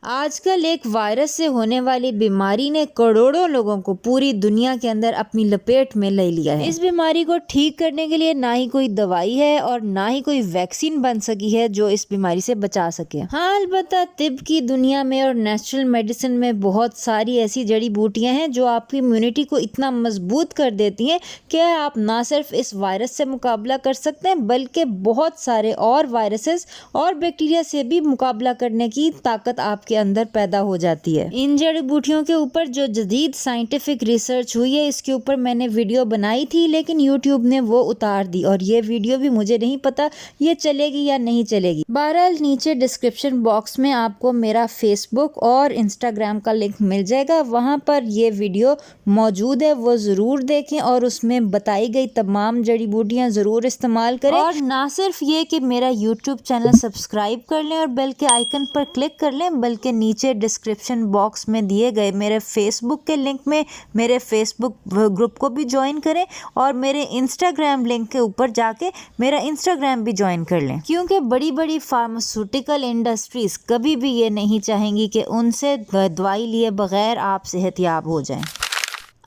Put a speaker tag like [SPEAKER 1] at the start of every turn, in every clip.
[SPEAKER 1] आजकल एक वायरस से होने वाली बीमारी ने करोड़ों लोगों को पूरी दुनिया के अंदर अपनी लपेट में ले लिया है। इस बीमारी को ठीक करने के लिए ना ही कोई दवाई है और ना ही कोई वैक्सीन बन सकी है जो इस बीमारी से बचा सके। हाँ, अलबत्ता तिब की दुनिया में और नेचुरल मेडिसिन में बहुत सारी ऐसी जड़ी बूटियां हैं जो आपकी इम्यूनिटी को इतना मजबूत कर देती हैं कि आप ना सिर्फ इस वायरस से मुकाबला कर सकते हैं बल्कि बहुत सारे और वायरसेस और बैक्टीरिया से भी मुकाबला करने की ताकत आपके अंदर पैदा हो जाती है। इन जड़ी बूटियों के ऊपर जो जदीद साइंटिफिक रिसर्च हुई है इसके ऊपर मैंने वीडियो बनाई थी, लेकिन यूट्यूब ने वो उतार दी और ये वीडियो भी मुझे नहीं पता ये चलेगी या नहीं चलेगी। बहरहाल नीचे डिस्क्रिप्शन बॉक्स में आपको मेरा फेसबुक और इंस्टाग्राम का लिंक मिल जाएगा, वहां पर ये वीडियो मौजूद है, वो जरूर देखें और उसमें बताई गई तमाम जड़ी बूटियां जरूर इस्तेमाल करें। और ना सिर्फ ये कि मेरा यूट्यूब चैनल सब्सक्राइब कर लें और बेल के आइकन पर क्लिक कर लें, बल्कि नीचे डिस्क्रिप्शन बॉक्स में दिए गए मेरे फेसबुक के लिंक में मेरे फेसबुक ग्रुप को भी ज्वाइन करें और मेरे इंस्टाग्राम लिंक के ऊपर जाके मेरा इंस्टाग्राम भी ज्वाइन कर लें, क्योंकि बड़ी बड़ी फार्मास्यूटिकल इंडस्ट्रीज कभी भी ये नहीं चाहेंगी कि उनसे दवाई लिए बगैर आप सेहतयाब हो जाएं।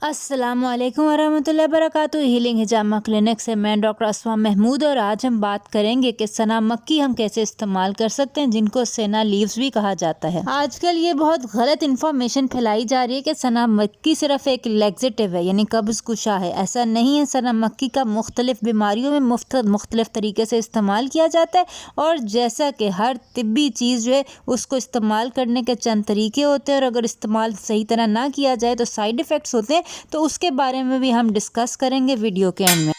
[SPEAKER 1] अस्सलामुअलैकुम वरहमतुल्लाहि वबरकातुहू। हीलिंग हिजामा क्लिनिक से मैं डॉक्टर अस्मा महमूद और आज हम बात करेंगे कि सना मक्की हम कैसे इस्तेमाल कर सकते हैं, जिनको सेना लीव्स भी कहा जाता है। आजकल ये बहुत गलत इन्फॉर्मेशन फैलाई जा रही है कि सना मक्की सिर्फ एक लैक्सेटिव है, यानी कब्ज कुशा है। ऐसा नहीं है। सना मक्की का मुख्तलिफ बीमारियों में मुख्तलिफ तरीके से इस्तेमाल किया जाता है और जैसा कि हर तिब्बी चीज़ जो है उसको इस्तेमाल करने के चंद तरीके होते हैं और अगर इस्तेमाल सही तरह ना किया जाए तो साइड इफ़ेक्ट्स होते हैं, तो उसके बारे में भी हम डिस्कस करेंगे वीडियो के एंड में।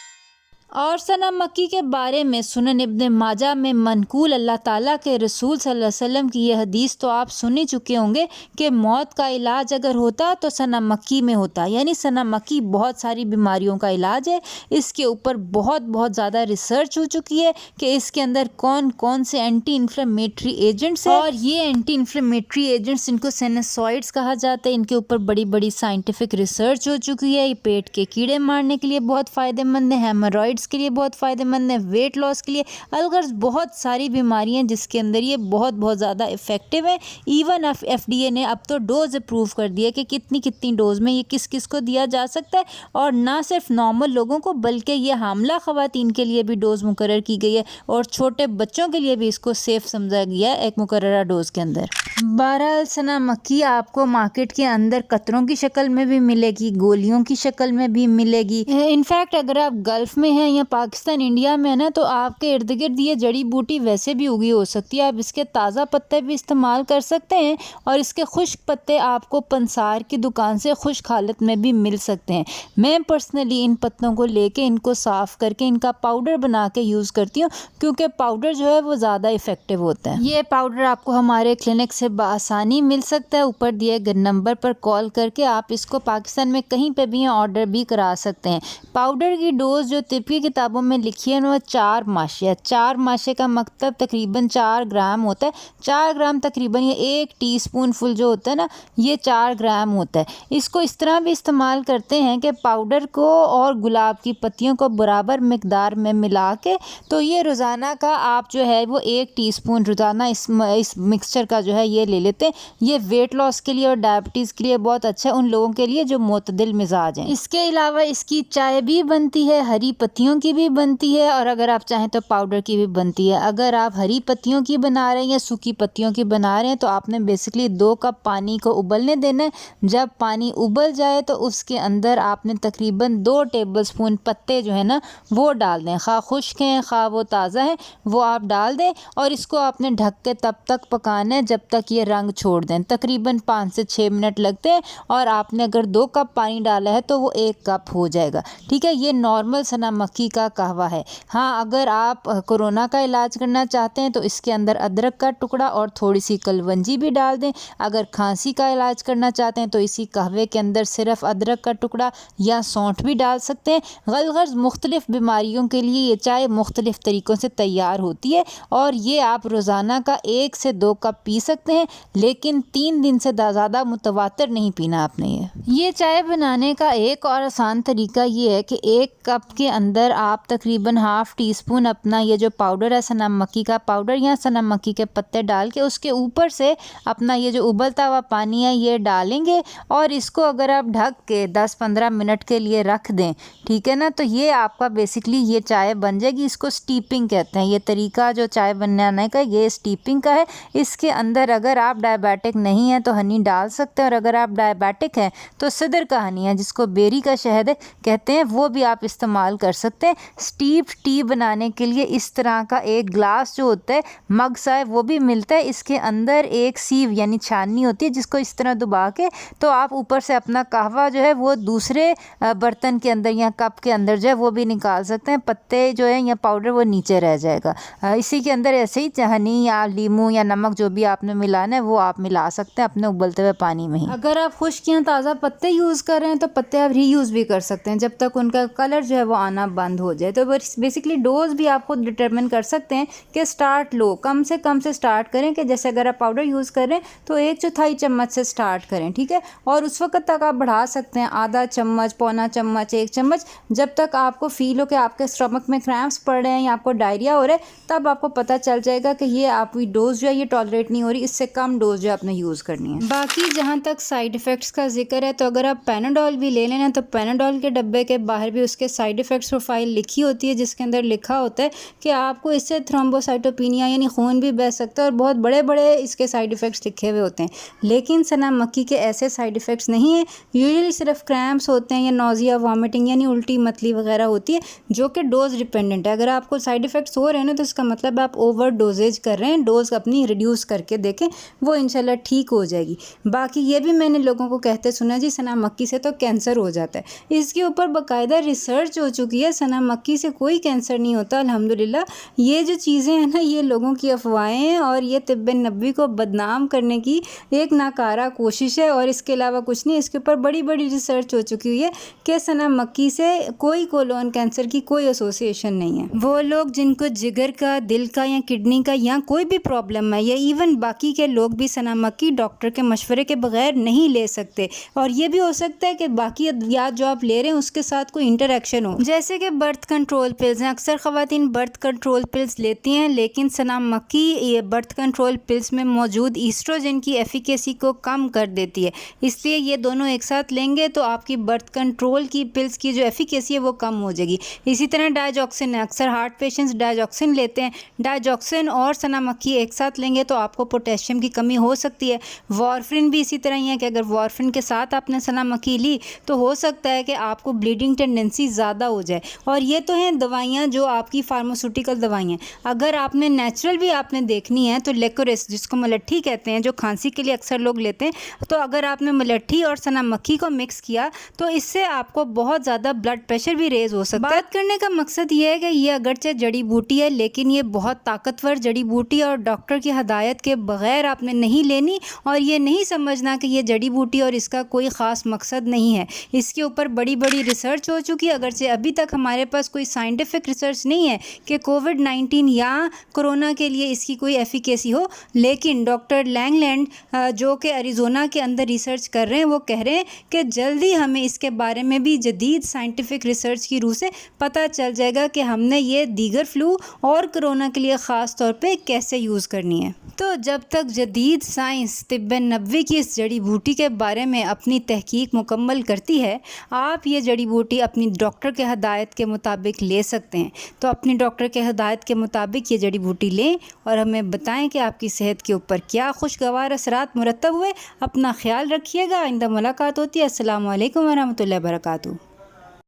[SPEAKER 1] और सना मक्की के बारे में सुनन इब्न माजा में मनकूल अल्लाह ताला के रसूल सल्लल्लाहु अलैहि वसल्लम की यह हदीस तो आप सुन ही चुके होंगे कि मौत का इलाज अगर होता तो सना मक्की में होता, यानी सना मक्की बहुत सारी बीमारियों का इलाज है। इसके ऊपर बहुत ज़्यादा रिसर्च हो चुकी है कि इसके अंदर कौन कौन से एंटी इन्फ्लेमेटरी एजेंट्स हैं और ये एंटी इन्फ्लेमेटरी एजेंट्स इनको सेनेसॉइड्स कहा जाता है। इनके ऊपर बड़ी साइंटिफिक रिसर्च हो चुकी है। ये पेट के कीड़े मारने के लिए बहुत फ़ायदेमंद है, हेमोरॉइड्स के लिए बहुत फ़ायदेमंद है, वेट लॉस के लिए, अलगर्ज बहुत सारी बीमारियां हैं जिसके अंदर ये बहुत ज़्यादा इफ़ेक्टिव है। इवन FDA ने अब तो डोज अप्रूव कर दिया कि कितनी डोज में ये किस किस को दिया जा सकता है और ना सिर्फ नॉर्मल लोगों को बल्कि ये हामला ख़वातीन के लिए भी डोज मुकर्रर की गई है और छोटे बच्चों के लिए भी इसको सेफ समझा गया है एक मुकर्ररा डोज के अंदर। बहरहाल सना मक्की आपको मार्केट के अंदर कतरों की शक्ल में भी मिलेगी, गोलियों की शक्ल में भी मिलेगी। इनफैक्ट अगर आप गल्फ़ में हैं या पाकिस्तान इंडिया में है ना, तो आपके इर्द गिर्द ये जड़ी बूटी वैसे भी उगी हो सकती है। आप इसके ताज़ा पत्ते भी इस्तेमाल कर सकते हैं और इसके खुश्क पत्ते आपको पंसार की दुकान से खुश्क हालत में भी मिल सकते हैं। मैं पर्सनली इन पत्तों को लेके इनको साफ़ करके इनका पाउडर बना के यूज़ करती हूँ, क्योंकि पाउडर जो है वो ज़्यादा इफ़ेक्टिव होता है। ये पाउडर आपको हमारे क्लिनिक से बआसानी मिल सकता है। ऊपर दिए गए नंबर पर कॉल करके आप इसको पाकिस्तान में कहीं पे भी ऑर्डर भी करा सकते हैं। पाउडर की डोज जो तिब की किताबों में लिखी है वो 4 माशे है। 4 माशे का मतलब तकरीबन 4 ग्राम होता है। 4 ग्राम तकरीबन ये 1 टीस्पून फुल जो होता है ना, ये 4 ग्राम होता है। इसको इस तरह भी इस्तेमाल करते हैं कि पाउडर को और गुलाब की पत्तियों को बराबर मिकदार में मिला के, तो ये रोज़ाना का आप जो है वो 1 टीस्पून रोज़ाना इस मिक्सचर का जो है ये ले लेते हैं। ये वेट लॉस के लिए और डायबिटीज़ के लिए बहुत अच्छा है, उन लोगों के लिए जो मोतदिल मिजाज हैं। इसके अलावा इसकी चाय भी बनती है, हरी पत्तियों की भी बनती है और अगर आप चाहें तो पाउडर की भी बनती है। अगर आप हरी पत्तियों की बना रहे हैं या सूखी पत्तियों की बना रहे हैं तो आपने बेसिकली 2 कप पानी को उबलने देना है। जब पानी उबल जाए तो उसके अंदर आपने तकरीबन 2 टेबलस्पून पत्ते जो है ना वो डाल दें, खा खुश्क हैं खा वो ताज़ा है, वो आप डाल दें और इसको आपने ढक के तब तक पकाना है जब तक ये रंग छोड़ दें। तकरीबन 5 से 6 मिनट लगते हैं और आपने अगर 2 कप पानी डाला है तो वो 1 कप हो जाएगा। ठीक है, ये नॉर्मल सना मक्की का कहवा है। हाँ, अगर आप कोरोना का इलाज करना चाहते हैं तो इसके अंदर अदरक का टुकड़ा और थोड़ी सी कलवंजी भी डाल दें। अगर खांसी का इलाज करना चाहते हैं तो इसी कहवे के अंदर सिर्फ अदरक का टुकड़ा या सौंठ भी डाल सकते हैं। गलगर्ज मुख्तलिफ बीमारियों के लिए ये चाय मुख्तलिफ तरीक़ों से तैयार होती है और ये आप रोज़ाना का 1 से 2 कप पी सकते हैं, लेकिन 3 दिन से ज़्यादा मुतवातिर नहीं पीना आपने। ये चाय बनाने का एक और आसान तरीका ये है कि 1 कप के अंदर अंदर आप तकरीबन हाफ़ टी स्पून अपना ये जो पाउडर है सनम मक्की का पाउडर या सनम मक्की के पत्ते डाल के उसके ऊपर से अपना ये जो उबलता हुआ पानी है ये डालेंगे और इसको अगर आप ढक के 10-15 मिनट के लिए रख दें, ठीक है ना, तो ये आपका बेसिकली ये चाय बन जाएगी। इसको स्टीपिंग कहते हैं। ये तरीका जो चाय बनाने का ये स्टीपिंग का है। इसके अंदर अगर आप डायबिटिक नहीं हैं तो हनी डाल सकते हैं, और अगर आप डायबिटिक हैं तो सिदर का हनी है जिसको बेरी का शहद कहते हैं वो भी आप इस्तेमाल कर सकते हैं। स्टीप टी बनाने के लिए इस तरह का एक ग्लास जो होता है मग सा है वो भी मिलता है। इसके अंदर एक सीव यानी छाननी होती है जिसको इस तरह दबा के तो आप ऊपर से अपना कहवा जो है वो दूसरे बर्तन के अंदर या कप के अंदर जो है वो भी निकाल सकते हैं। पत्ते जो है या पाउडर वो नीचे रह जाएगा। इसी के अंदर ऐसे ही हनी या लीमू या नमक जो भी आपने मिलाना है वो आप मिला सकते हैं अपने उबलते हुए पानी में ही। अगर आप खुश्क या ताज़ा पत्ते यूज़ कर रहे हैं तो पत्ते आप रीयूज़ भी कर सकते हैं जब तक उनका कलर जो है वो आना बंद हो जाए। तो बेसिकली डोज भी आप खुद डिटरमिन कर सकते हैं कि स्टार्ट लो, कम से स्टार्ट करें कि जैसे अगर आप पाउडर यूज़ कर रहे हैं तो 1/4 चम्मच से स्टार्ट करें, ठीक है। और उस वक्त तक आप बढ़ा सकते हैं आधा चम्मच, पौना चम्मच, 1 चम्मच, जब तक आपको फील हो कि आपके स्टमक में क्रैम्प्स पड़ रहे हैं या आपको डायरिया हो रहा है, तब आपको पता चल जाएगा कि ये आपकी डोज जो है ये टॉलरेट नहीं हो रही, इससे कम डोज जो आपने यूज़ करनी है। बाकी जहाँ तक साइड इफ़ेक्ट्स का जिक्र है तो अगर आप पैनाडोल भी ले लेना तो पैनाडोल के डब्बे के बाहर भी उसके साइड इफ़ेक्ट्स प्रोफाइल लिखी होती है जिसके अंदर लिखा होता है कि आपको इससे थ्रोम्बोसाइटोपिनिया यानी खून भी बह सकता है, और बहुत बड़े बड़े इसके साइड इफ़ेक्ट्स लिखे हुए होते हैं। लेकिन सनम मक्की के ऐसे साइड इफ़ेक्ट्स नहीं है। यूजुअली सिर्फ क्रैम्प्स होते हैं या नोज़िया, वॉमिटिंग यानी उल्टी मतली वगैरह होती है जो कि डोज डिपेंडेंट है। अगर आपको साइड इफ़ेक्ट्स हो रहे हैं ना तो इसका मतलब आप ओवर डोजेज कर रहे हैं। डोज अपनी रिड्यूस करके देखें, वो इंशाल्लाह ठीक हो जाएगी। बाकी ये भी मैंने लोगों को कहते सुना जी सनम मक्की से तो कैंसर हो जाता है। इसके ऊपर बाकायदा रिसर्च हो चुकी है। सनम मक्की से कोई कैंसर नहीं होता अल्हम्दुलिल्लाह। ये जो चीज़ें हैं ना ये लोगों की अफवाहें हैं और ये तिब्बे नबवी को बदनाम करने की एक नाकारा कोशिश है और इसके अलावा कुछ नहीं। इसके ऊपर बड़ी बड़ी रिसर्च हो चुकी हुई है कि सनम मक्की से कोई कोलोन कैंसर की कोई एसोसिएशन नहीं है। वो लोग जिनको जिगर का, दिल का या किडनी का या कोई भी प्रॉब्लम है या इवन बाकी के लोग भी सनम मक्की डॉक्टर के मशवरे के बगैर नहीं ले सकते। और ये भी हो सकता है कि बाकी अद्वियात जो आप ले रहे हैं उसके साथ कोई इंटरेक्शन हो, जैसे कि बर्थ कंट्रोल पिल्स हैं। अक्सर ख़वातीन बर्थ कंट्रोल पिल्स लेती हैं लेकिन सनम मक्की ये बर्थ कंट्रोल पिल्स में मौजूद ईस्ट्रोजन की एफिकेसी को कम कर देती है। इसलिए ये दोनों एक साथ लेंगे तो आपकी बर्थ कंट्रोल की पिल्स की जो एफिकेसी है वो कम हो जाएगी। इसी तरह डायजॉक्सिन है। अक्सर हार्ट पेशेंट्स डायजॉक्सिन लेते हैं। डायजॉक्सिन और सनम मक्की एक साथ लेंगे तो आपको पोटेशियम की कमी हो सकती है। वारफिन भी इसी तरह ही है कि अगर वारफिन के साथ आपने सनम मक्की ली तो हो सकता है कि आपको ब्लीडिंग टेंडेंसी ज़्यादा हो जाए। और ये तो हैं दवाइयाँ जो आपकी फार्मास्यूटिकल दवाइयाँ। अगर आपने नेचुरल भी आपने देखनी है तो लेकोरेस जिसको मलट्ठी कहते हैं जो खांसी के लिए अक्सर लोग लेते हैं, तो अगर आपने मलट्ठी और सनम मक्खी को मिक्स किया तो इससे आपको बहुत ज़्यादा ब्लड प्रेशर भी रेज हो सकता है। बात करने का मकसद ये है कि ये अगरचे जड़ी बूटी है लेकिन ये बहुत ताकतवर जड़ी बूटी और डॉक्टर की हदायत के बगैर आपने नहीं लेनी और ये नहीं समझना कि ये जड़ी बूटी और इसका कोई ख़ास मकसद नहीं है। इसके ऊपर बड़ी बड़ी रिसर्च हो चुकी है। अगरचे अभी तक हमारे पास कोई साइंटिफिक रिसर्च नहीं है कि कोविड-19 या कोरोना के लिए इसकी कोई एफिकेसी हो, लेकिन डॉक्टर लैंगलैंड जो कि अरिज़ोना के अंदर रिसर्च कर रहे हैं वो कह रहे हैं कि जल्दी हमें इसके बारे में भी जदीद साइंटिफिक रिसर्च की रूह से पता चल जाएगा कि हमने ये दीगर फ्लू और कोरोना के लिए ख़ास तौर पे कैसे यूज़ करनी है। तो जब तक जदीद साइंस तिब्बे नबवी की इस जड़ी बूटी के बारे में अपनी तहकीक मुकम्मल करती है, आप ये जड़ी बूटी अपनी डॉक्टर के हदायत के मुताबिक ले सकते हैं। तो अपनी डॉक्टर के हदायत के मुताबिक ये जड़ी बूटी लें और हमें बताएं कि आपकी सेहत के ऊपर क्या खुशगवार असरात मुरतब हुए। अपना ख्याल रखिएगा। आइंदा मुलाकात होती है। अस्सलामु अलैकुम वरहमतुल्लाहि वबरकातुहू।